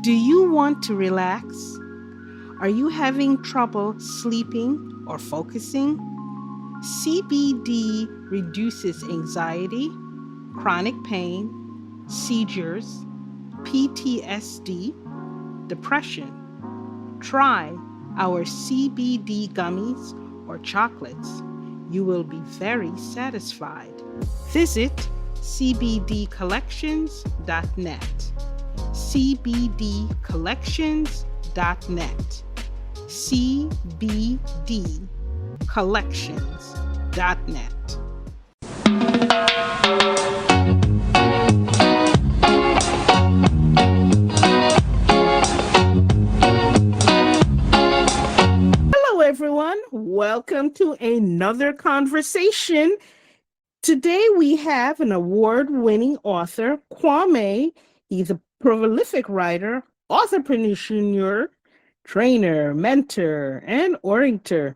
Do you want to relax? Are you having trouble sleeping or focusing? CBD reduces anxiety, chronic pain, seizures, PTSD, depression. Try our CBD gummies or chocolates. You will be very satisfied. Visit cbdcollections.net. cbdcollections.net. cbdcollections.net. Hello, everyone. Welcome to another conversation. Today we have an award-winning author, Kwame. He's a prolific writer, entrepreneur, trainer, mentor, and orator.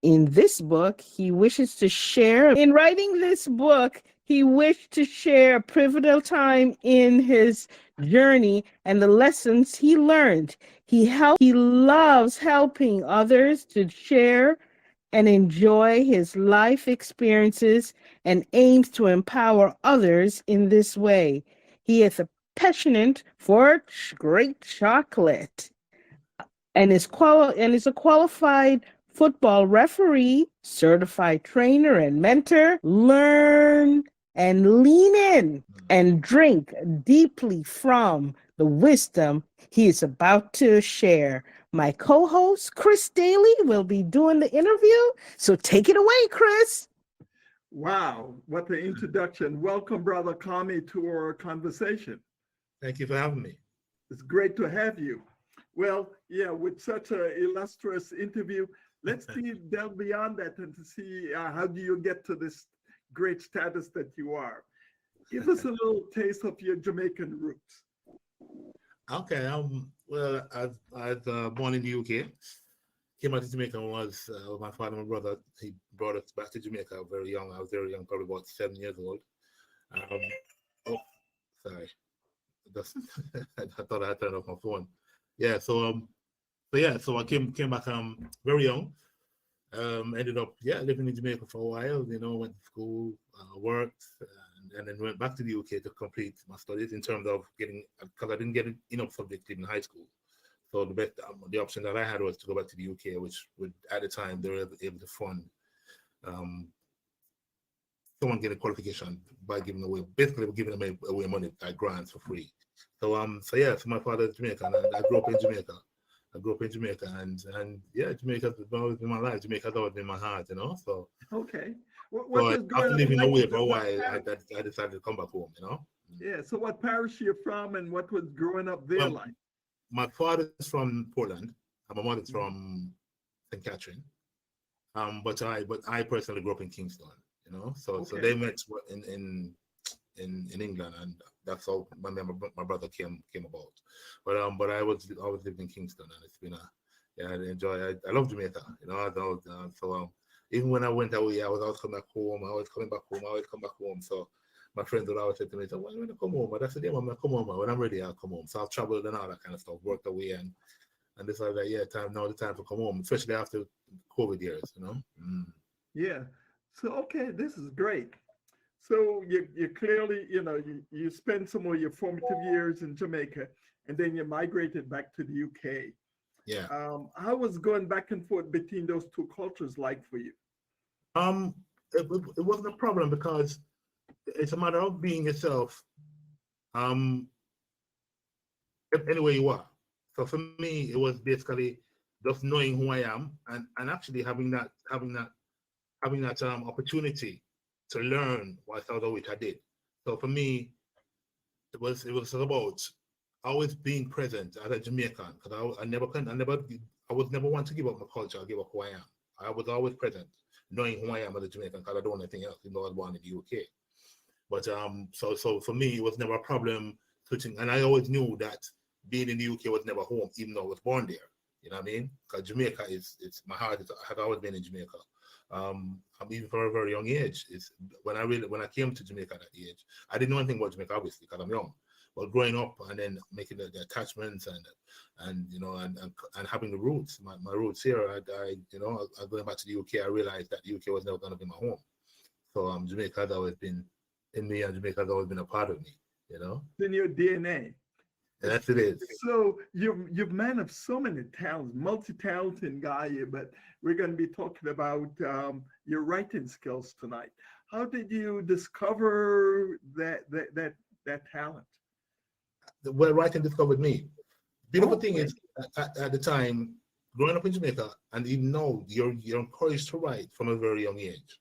In this book, he wishes to share. In writing this book, he wished to share a pivotal time in his journey and the lessons he learned. He loves helping others to share and enjoy his life experiences and aims to empower others in this way. He is a passionate for great chocolate and is a qualified football referee, certified trainer and mentor. Learn and lean in and drink deeply from the wisdom he is about to share. My co-host, Chris Daly, will be doing the interview. So take it away, Chris. Wow, what an introduction. Welcome, Brother Kwame, to our conversation. Thank you for having me. It's great to have you. Well, yeah, with such an illustrious interview, let's delve beyond that and to see how do you get to this great status that you are. Give us a little taste of your Jamaican roots. Okay, well, I was born in the UK. Came out to Jamaica when my father and my brother. He brought us back to Jamaica very young. I was very young, probably about 7 years old. Oh, sorry. I thought I had turned off my phone. Yeah, so I came back very young. Ended up living in Jamaica for a while. Went to school, worked, and then went back to the UK to complete my studies in terms of because I didn't get enough subjects in high school. So the option that I had was to go back to the UK, which would at the time they were able to fund someone getting qualification by giving away away money like grants for free. So my father is Jamaican and I grew up in Jamaica. And Jamaica's always been my life. Jamaica's always been my heart, So Okay. After living away for a while, I decided to come back home, Yeah. So what parish you're from and what was growing up there like? My father's from Portland and my mother's from St. Catherine. But I personally grew up in Kingston, So they met in England, and that's how my brother came about. But I always lived in Kingston, and it's been I love Jamaica, even when I went away, I was always coming back home. I always come back home. So my friends would always say to me, "When you come home?" And I said, "Yeah, I'm gonna come home. When I'm ready, I'll come home." So I've traveled and all that kind of stuff, worked away, and decided that the time to come home, especially after COVID years, Yeah. So okay, this is great. So you clearly, you spent some of your formative years in Jamaica, and then you migrated back to the UK. Yeah. How was going back and forth between those two cultures like for you? It wasn't a problem because it's a matter of being yourself, anywhere you are. So for me, it was basically just knowing who I am and actually having that opportunity to learn which I did. So for me, it was about always being present as a Jamaican because I was never one to give up my culture or give up who I am. I was always present, knowing who I am as a Jamaican because I don't want anything else, even though I was born in the UK. But so for me, it was never a problem switching, and I always knew that being in the UK was never home, even though I was born there. You know what I mean? Because Jamaica it's my heart. Has always been in Jamaica. I'm even from a very young age. When I came to Jamaica at that age, I didn't know anything about Jamaica, obviously, because I'm young. But growing up and then making the attachments and having the roots, my roots here, I going back to the UK, I realized that the UK was never going to be my home. So Jamaica has always been in me, and Jamaica has always been a part of me, In your DNA. And that's it is. So you're man of so many talents, multi-talented guy, but we're going to be talking about your writing skills tonight. How did you discover that talent? Well, writing discovered me. Beautiful thing is, at the time, growing up in Jamaica, and even now, you're encouraged to write from a very young age.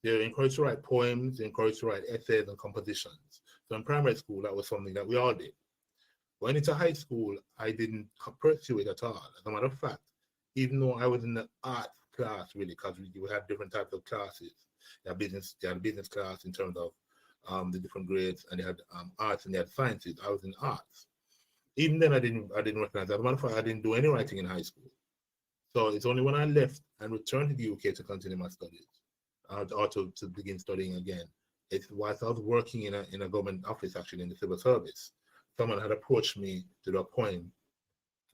You're encouraged to write poems, you're encouraged to write essays and compositions. So in primary school, that was something that we all did. When into high school, I didn't pursue it at all. As a matter of fact, even though I was in the art class, really, because we had different types of classes. You had a business class in terms of the different grades, and they had arts and they had sciences. I was in arts. Even then, I didn't recognize that. As a matter of fact, I didn't do any writing in high school. So it's only when I left and returned to the UK to continue my studies, or to begin studying again. It was I was working in a government office, actually, in the civil service. Someone had approached me to do a poem.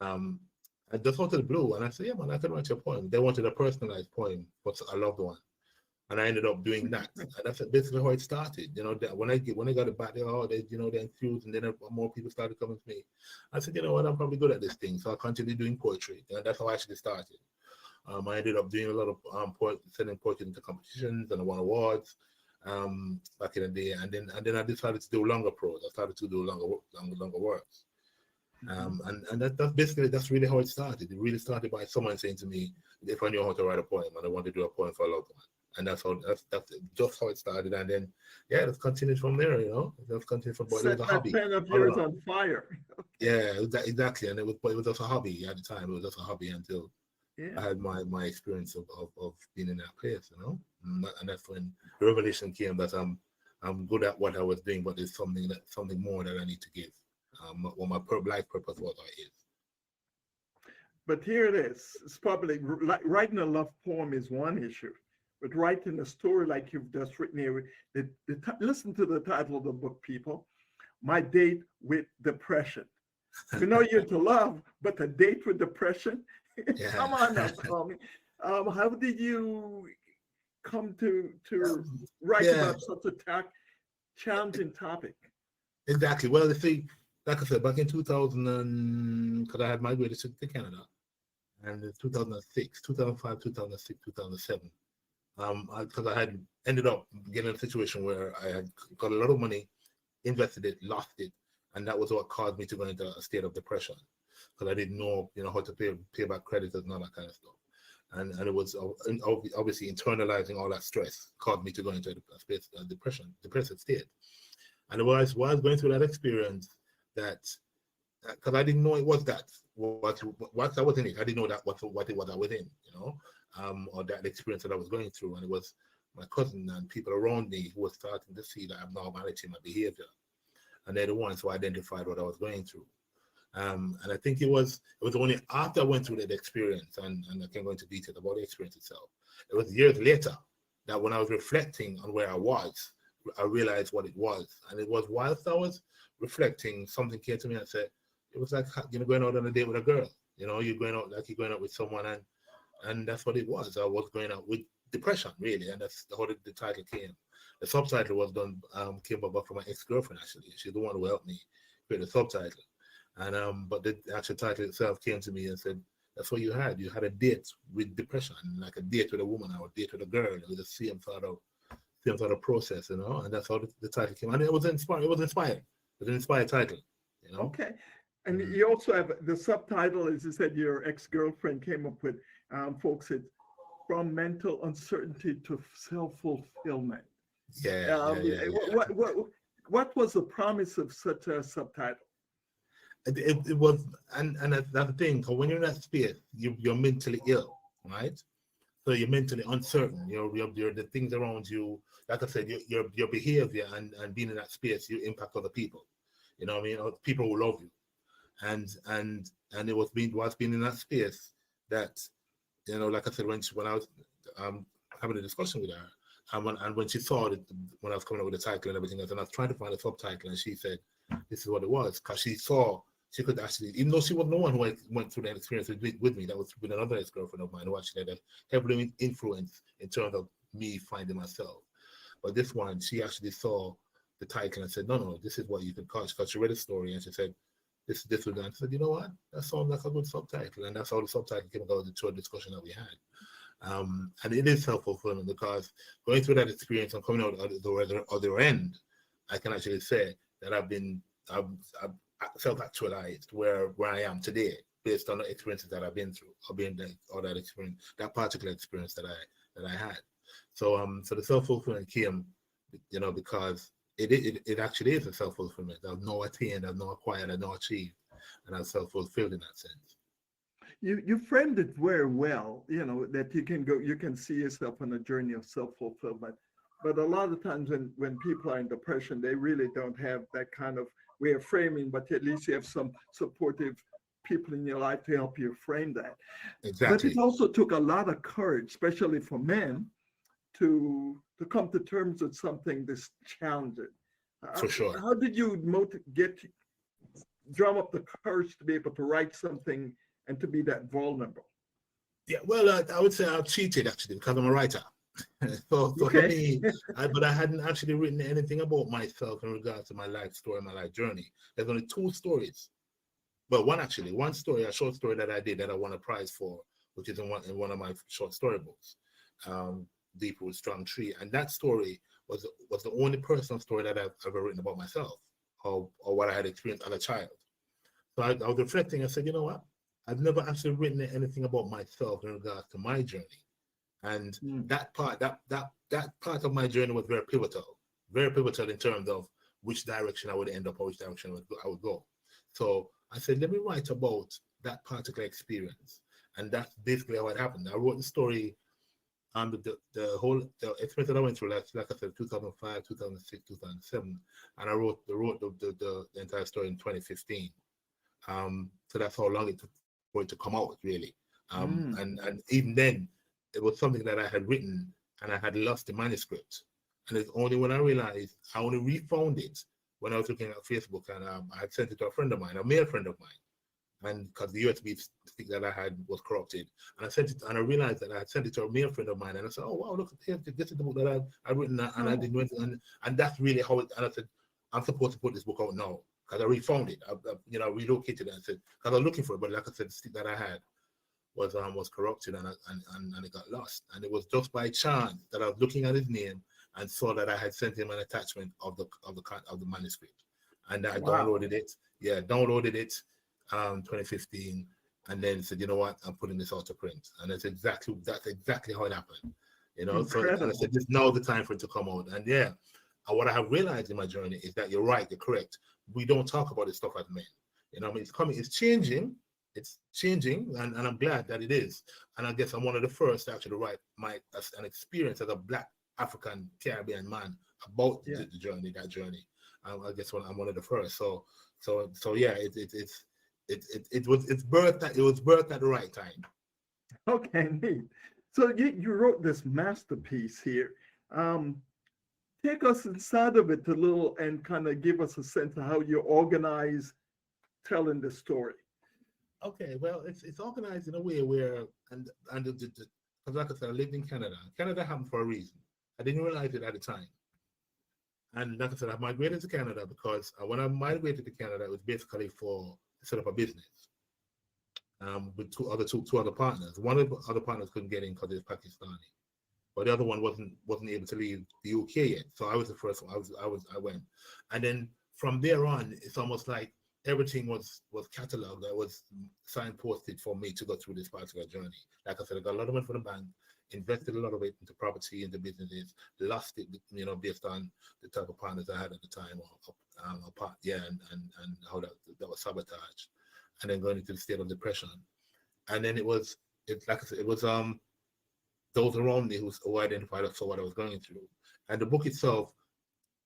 I just out of the blue, and I said, "Yeah, man, I can write you a poem." They wanted a personalized poem for a loved one, and I ended up doing that. And that's basically how it started. When I got it back, they enthused, and then more people started coming to me. I said, "You know what? I'm probably good at this thing," so I continued doing poetry, and that's how I actually started. I ended up doing a lot of sending poetry into competitions, and I won awards back in the day. And then I decided to do longer prose. I started to do longer works. And that's really how it started. It really started by someone saying to me, if I knew how to write a poem, and I wanted to do a poem for a loved one. And that's just how it started. And then, it's continued from there, It's continued from there. It was a hobby. Pen of yours on fire. Yeah, exactly. And it was just a hobby at the time. It was just a hobby until I had my experience of being in that place, And that's when the revelation came that I'm good at what I was doing, but there's something more that I need to give. What my life purpose was or is. But here it is. It's probably writing a love poem is one issue, but writing a story like you've just written here. Listen to the title of the book, people. My Date with Depression. We know you're to love, but a date with depression. Yeah. Come on now, Kwame. How did you come to write about such a challenging topic? Exactly. Well, you see, like I said, back in 2000, because I had migrated to Canada, and in 2006, 2005, 2006, 2007, because I had ended up getting in a situation where I had got a lot of money, invested it, lost it, and that was what caused me to go into a state of depression, because I didn't know, how to pay back creditors and all that kind of stuff. And it was obviously internalizing all that stress caused me to go into a depressive state. And it was while I was going through that experience that, because I didn't know it was that, what I was in it. I didn't know that what it was I was in, or that experience that I was going through. And it was my cousin and people around me who were starting to see the abnormality in my behavior. And they're the ones who identified what I was going through. And I think it was only after I went through that experience, and I can go into detail about the experience itself. It was years later that when I was reflecting on where I was, I realized what it was. And it was whilst I was reflecting, something came to me and said, it was like, going out on a date with a girl. You're going out with someone, and that's what it was. I was going out with depression, really, and that's how the title came. The subtitle was came about from my ex-girlfriend, actually. She's the one who helped me create the subtitle. And but the actual title itself came to me and said, that's what you had. You had a date with depression, like a date with a woman or a date with a girl. It was the same sort of process, and that's how the title came. And it was inspired. It was an inspired title, Okay. And you also have the subtitle, as you said, your ex-girlfriend came up with, folks, it's From Mental Uncertainty to Self-Fulfillment. What was the promise of such a subtitle? It was, and that's the thing. Because when you're in that space, you're mentally ill, right? So you're mentally uncertain. You're the things around you. Like I said, your behavior and being in that space, you impact other people. You know what I mean? Or people who love you, and it was being in that space that, like I said, when I was having a discussion with her, and when she saw it, when I was coming up with the title and everything else, and I was trying to find a subtitle, and she said, this is what it was, because she could actually, even though she wasn't the one who went through that experience with me, that was with another ex-girlfriend of mine who actually had a heavily influence in terms of me finding myself. But this one, she actually saw the title and said, no, this is what you can call it, because she read a story and she said, this was that. I said, you know what? That sounds like a good subtitle. And that's how the subtitle came about into a discussion that we had. And it is self-fulfillment, because going through that experience and coming out at the other end, I can actually say that I've self-actualized where I am today based on the experiences that I've been through, or that experience, that particular experience that I had. So so the self-fulfillment came, because it actually is a self-fulfillment. I've no attained, I've no acquired, I've no achieved, and I'm self-fulfilled in that sense. You framed it very well, that you can see yourself on a journey of self-fulfillment. But a lot of times when people are in depression, they really don't have that kind of way of framing, but at least you have some supportive people in your life to help you frame that. Exactly. But it also took a lot of courage, especially for men, to come to terms with something this challenging. For sure. How did you drum up the courage to be able to write something and to be that vulnerable? Yeah, well, I would say I cheated actually, because I'm a writer. So for me, but I hadn't actually written anything about myself in regards to my life story, my life journey. There's only two stories. Well, one story, a short story that I did that I won a prize for, which is in one of my short story books, Deep Root Strong Tree. And that story was the only personal story that I've ever written about myself, or what I had experienced as a child. So I was reflecting. I said, you know what? I've never actually written anything about myself in regards to my journey. And that part of my journey was very pivotal in terms of which direction I would end up or which direction I would go. So I said, let me write about that particular experience. And that's basically how it happened. I wrote the story on the experience that I went through, like I said, 2005, 2006, 2007. And I wrote the entire story in 2015. So that's how long it took for it to come out, really. And even then, it was something that I had written and I had lost the manuscript. And it's only when I realized, I only refound it when I was looking at Facebook, and I had sent it to a friend of mine, a male friend of mine. And because the USB stick that I had was corrupted. And I sent it, and I realized that I had sent it to a male friend of mine. And I said, oh, wow, look, this is the book that I've written. And I didn't, and that's really how it, and I said, I'm supposed to put this book out now, because I refound it. I relocated it and said, because I was looking for it, but like I said, the stick that I had was corrupted, and it got lost. And it was just by chance that I was looking at his name and saw that I had sent him an attachment of the manuscript, and I downloaded it. Yeah, downloaded it, 2015, and then said, you know what, I'm putting this out to print, and that's exactly how it happened. So and I said, this now the time for it to come out, and yeah. And what I have realized in my journey is that you're right, you're correct. We don't talk about this stuff as men. It's coming, it's changing, and I'm glad that it is. And I guess I'm one of the first to actually write an experience as a Black African Caribbean man about the journey, that journey. I guess I'm one of the first. So yeah, it was birthed at the right time. Okay, neat. So you wrote this masterpiece here. Take us inside of it a little and kind of give us a sense of how you organize telling the story. Okay, well, it's organized in a way where, and like I said, I lived in Canada. Canada happened for a reason. I didn't realize it at the time. And like I said, I migrated to Canada because when I migrated to Canada, it was basically to set up a business with two other partners. One of the other partners couldn't get in because he was Pakistani, but the other one wasn't able to leave the UK yet. So I was the first one. I went, and then from there on, it's almost like everything was cataloged. That was signposted for me to go through this particular journey. Like I said, I got a lot of money from the bank, invested a lot of it into property, into businesses, lost it, based on the type of partners I had at the time, and how that was sabotage, and then going into the state of depression. And then it was those around me who identified us, saw what I was going through. And the book itself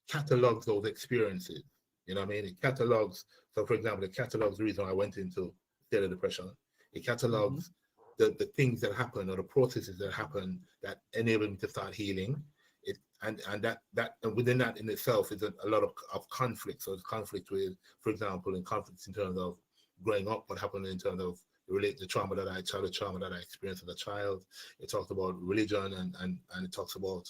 catalogs those experiences. You know what I mean? It catalogs, so for example, it catalogs the reason I went into state of depression. It catalogs the things that happen, or the processes that happen that enabled me to start healing. And within that in itself is a lot of conflict. So it's conflict with, for example, in conflicts in terms of growing up, what happened in terms of the childhood trauma that I experienced as a child. It talks about religion and it talks about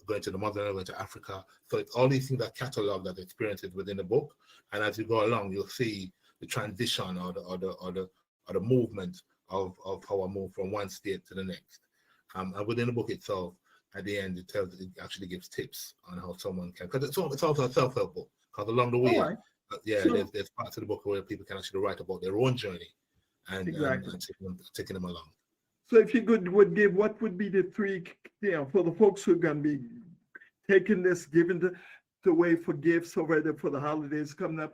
going to the motherland, going to Africa. So it's all these things that catalog that experiences within the book. And as you go along, you'll see the transition or the movement of how I move from one state to the next. And within the book itself, at the end, it actually gives tips on how someone can, because it's also a self-help book. Because along the way, there's parts of the book where people can actually write about their own journey and taking them along. So if you would give, what would be the three, for the folks who are going to be taking this, giving the away for gifts already for the holidays coming up,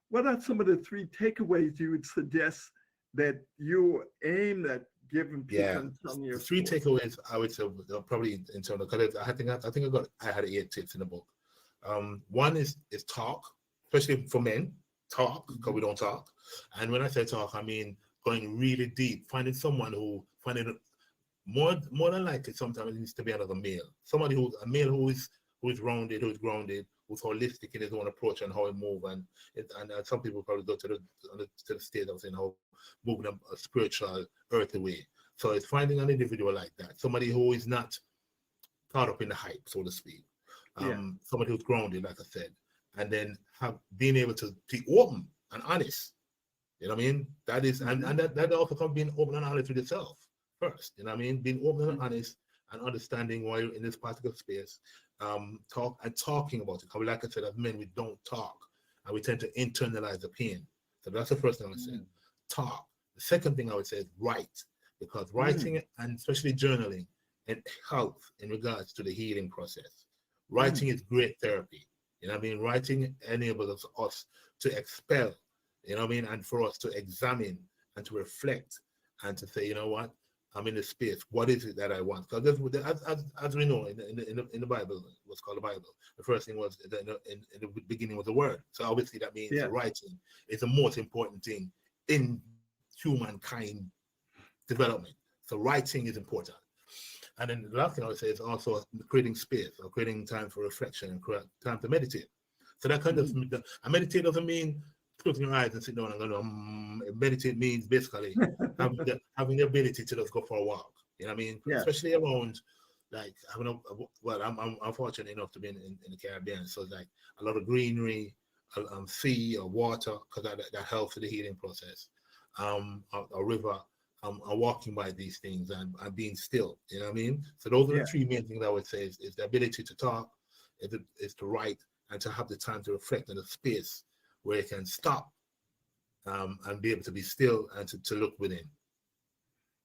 what are some of the three takeaways you would suggest that you aim at giving people? The three takeaways I would say probably in terms of, because I had 8 tips in the book. One is talk, especially for men, talk, because we don't talk. And when I say talk, I mean going really deep, finding more than likely sometimes it needs to be another male. Somebody who is rounded, who's grounded, who's holistic in his own approach and how he moves. And some people probably go to the state of saying how moving a spiritual, earthy way. So it's finding an individual like that, somebody who is not caught up in the hype, so to speak. Somebody who's grounded, like I said, and then being able to be open and honest. You know what I mean? That is, and that also comes being open and honest with yourself first. You know what I mean? Being open and honest and understanding why you're in this particular space. Talking about it. Because like I said, as men, we don't talk and we tend to internalize the pain. So that's the first thing I would say. Talk. The second thing I would say is write, because writing and especially journaling, it helps in regards to the healing process. Writing is great therapy. You know what I mean? Writing enables us to expel, you know what I mean? And for us to examine and to reflect and to say, you know what? I'm in the space. What is it that I want? Because as we know in the Bible, what's called the Bible, the first thing was in the beginning was the word. So obviously that means writing is the most important thing in humankind development. So writing is important. And then the last thing I would say is also creating space or creating time for reflection and time to meditate. So that kind of, and meditate doesn't mean closing your eyes and sit down and go, meditate means basically having the ability to just go for a walk. You know what I mean? Yeah. Especially around, like, I'm fortunate enough to be in the Caribbean. So it's like a lot of greenery, sea or water, because that helps with the healing process. A river. I'm walking by these things and being still, you know what I mean? So those are the three main things I would say is the ability to talk, is to write, and to have the time to reflect in a space where you can stop and be able to be still and to look within.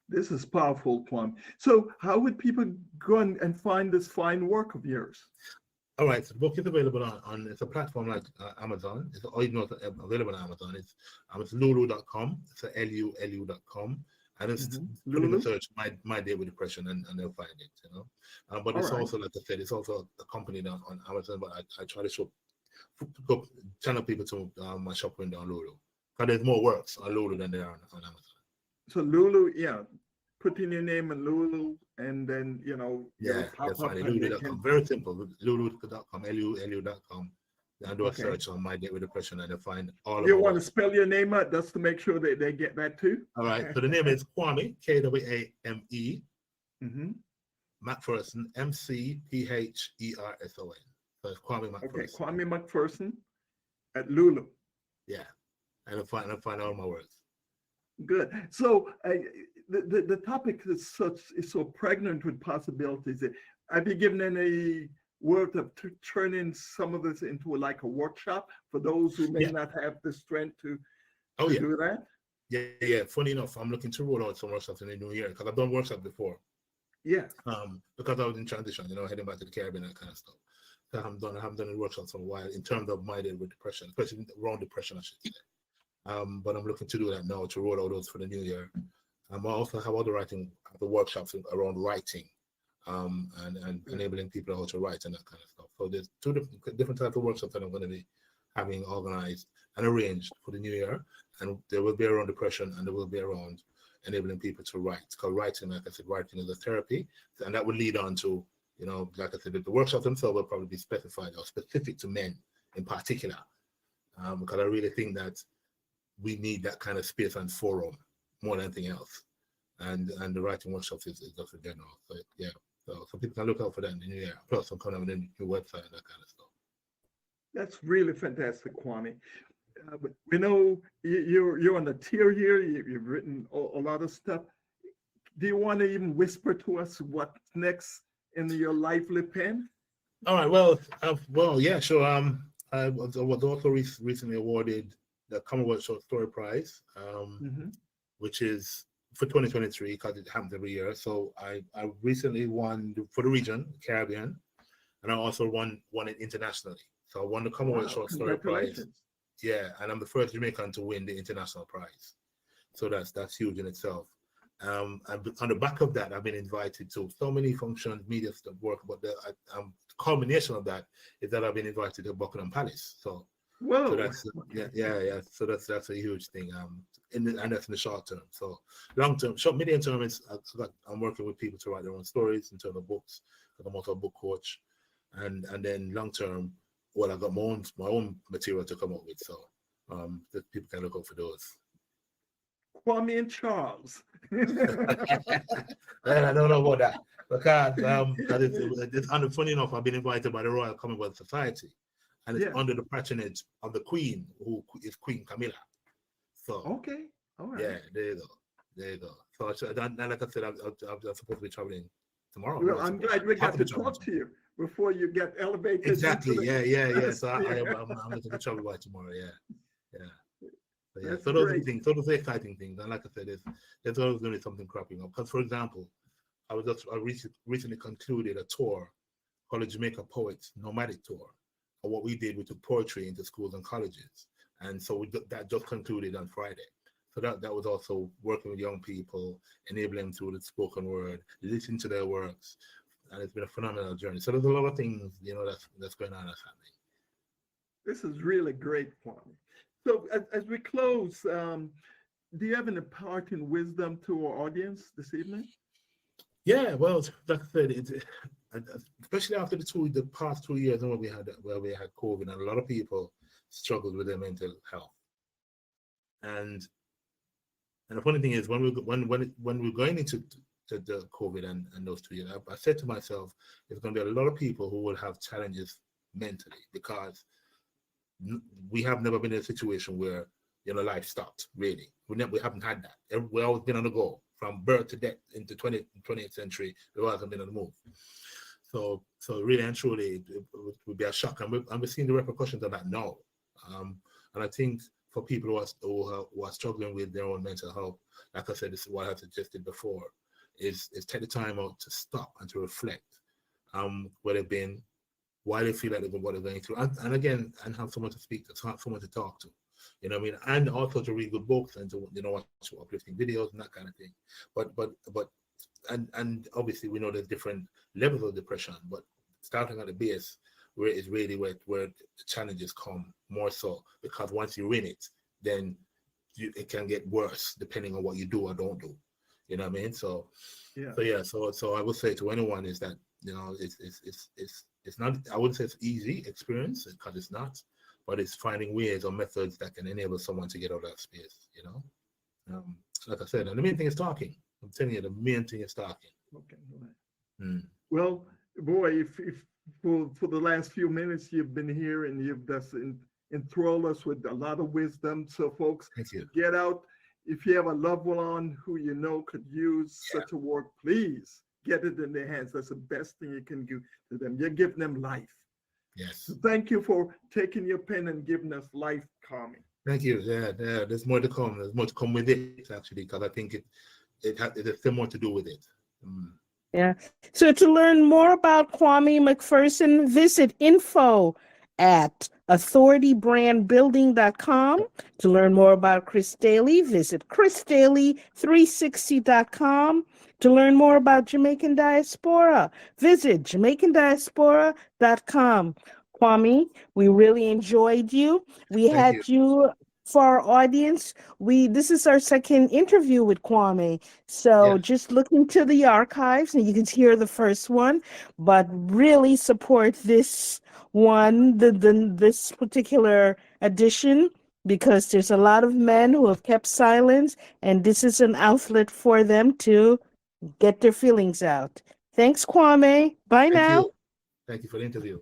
This is powerful, Kwame. So how would people go and find this fine work of yours? All right, so the book is available on it's a platform like Amazon. It's available on Amazon. It's lulu.com. It's lulu.com. And it's pretty search my day with depression and they'll find it, you know. But it's also, like I said, it's also accompanied on Amazon, but I try to channel people to my shop window on Lulu. Because there's more works on Lulu than there are on Amazon. So Lulu, put in your name and Lulu, and then, that's fine. Lulu.com. Very simple. Lulu.com, lulu.com. And do a search on My Day with Depression and they'll find all of it. You want to spell your name out just to make sure that they get that too? All right. So the name is Kwame, Kwame, McPherson, McPherson. So it's Kwame McPherson. Okay, Kwame McPherson at Lulu. Yeah. And I'll find all my words. Good. So the topic is so pregnant with possibilities. Have you given any word of turning some of this into like a workshop for those who may not have the strength to do that? Yeah. Funny enough, I'm looking to roll out some workshops in the new year because I've done workshops before. Yeah. Because I was in transition, heading back to the Caribbean and that kind of stuff. So I haven't done any workshops for a while in terms of My Day with Depression, especially around depression, I should say. But I'm looking to do that now to roll out those for the new year. I also have other workshops around writing. And enabling people how to write and that kind of stuff. So there's two different types of workshops that I'm going to be having organized and arranged for the new year. And there will be around depression and there will be around enabling people to write. Because writing, like I said, writing is a therapy. And that will lead on to, You know, like I said, the workshops themselves will probably be specified or specific to men in particular, because I really think that we need that kind of space and forum more than anything else. And the writing workshops is just a general. So yeah, so people can look out for that in the new year. Plus, I'm coming with a new website and that kind of stuff. That's really fantastic, Kwame. But we know you're on the tier here. You've written a lot of stuff. Do you want to even whisper to us what's next in your lively pen? All right. Well, yeah, sure. I was also recently awarded the Commonwealth Short Story Prize, which is for 2023 because it happens every year. So I recently won for the region, Caribbean, and I also won it internationally. So I won the Commonwealth Short Story Prize. Yeah, and I'm the first Jamaican to win the international prize. So that's huge in itself. And on the back of that, I've been invited to so many functions, media stuff, work. But the culmination of that is that I've been invited to Buckingham Palace. So that's yeah. So that's a huge thing. And that's in the short term. So long term, medium term is I'm working with people to write their own stories in terms of books. Because I'm also a book coach, and then long term, well, I've got my own material to come up with. So that people can look out for those. Kwame and Charles. I don't know about that because funny enough, I've been invited by the Royal Commonwealth Society, and it's under the patronage of the Queen, who is Queen Camilla. So okay, all right. Yeah, there you go. So like I said, I'm supposed to be traveling tomorrow. Well, I'm glad we got to talk to you before you get elevated. Exactly. Yeah. So I'm looking to travel by tomorrow. Yeah. So those are the things. So those are exciting things. And like I said, there's always going to be something cropping up. Because, for example, I recently concluded a tour called the Jamaica Poets Nomadic Tour. And what we did, we took poetry into schools and colleges. And so that just concluded on Friday. So that was also working with young people, enabling them through the spoken word, listening to their works. And it's been a phenomenal journey. So there's a lot of things, that's going on, that's happening. This is really great, Kwame. So as we close, do you have an imparting wisdom to our audience this evening? Yeah, well, like I said, especially after the past 2 years where we had COVID, and a lot of people struggled with their mental health. And the funny thing is, when we're going into the COVID and those 2 years, I said to myself, there's going to be a lot of people who will have challenges mentally because we have never been in a situation where life stopped. Really, we haven't had that. We've always been on the go from birth to death into 20th century. We hasn't been on the move. So really and truly, it would be a shock, and we're seeing the repercussions of that now. And I think for people who are struggling with their own mental health, like I said, this is what I suggested before, is take the time out to stop and to reflect where they've been, why they feel like what they're going through, and again, and have someone to speak to, someone to talk to, you know what I mean, and also to read good books and to watch uplifting videos and that kind of thing. But obviously we know there's different levels of depression, but starting at the base where it's really where the challenges come more so, because once you're in it, then it can get worse depending on what you do or don't do. You know what I mean? So I would say to anyone is that it's not, I wouldn't say it's easy experience, because it's not, but it's finding ways or methods that can enable someone to get out of that space, like I said, and the main thing is talking. I'm telling you, the main thing is talking. Okay. Well, boy, if for the last few minutes you've been here and you've just enthralled us with a lot of wisdom. So folks, get out. If you have a loved one who could use such a work, please get it in their hands. That's the best thing you can do to them. You're giving them life. Yes. So thank you for taking your pen and giving us life, Kwame. Thank you. Yeah. There's more to come. There's more to come with it, actually, because I think it has still more to do with it. Yeah. So to learn more about Kwame McPherson, visit info@authoritybrandbuilding.com. To learn more about Chris Daly, visit chrisdaly360.com. To learn more about Jamaican Diaspora, visit jamaicandiaspora.com. Kwame, we really enjoyed you. We had you for our audience, this is our second interview with Kwame. So Yes. just look into the archives and you can hear the first one, but really support this one, this particular edition, because there's a lot of men who have kept silence, and this is an outlet for them to get their feelings out. Thanks, Kwame. Bye Thank now. you. Thank you for the interview.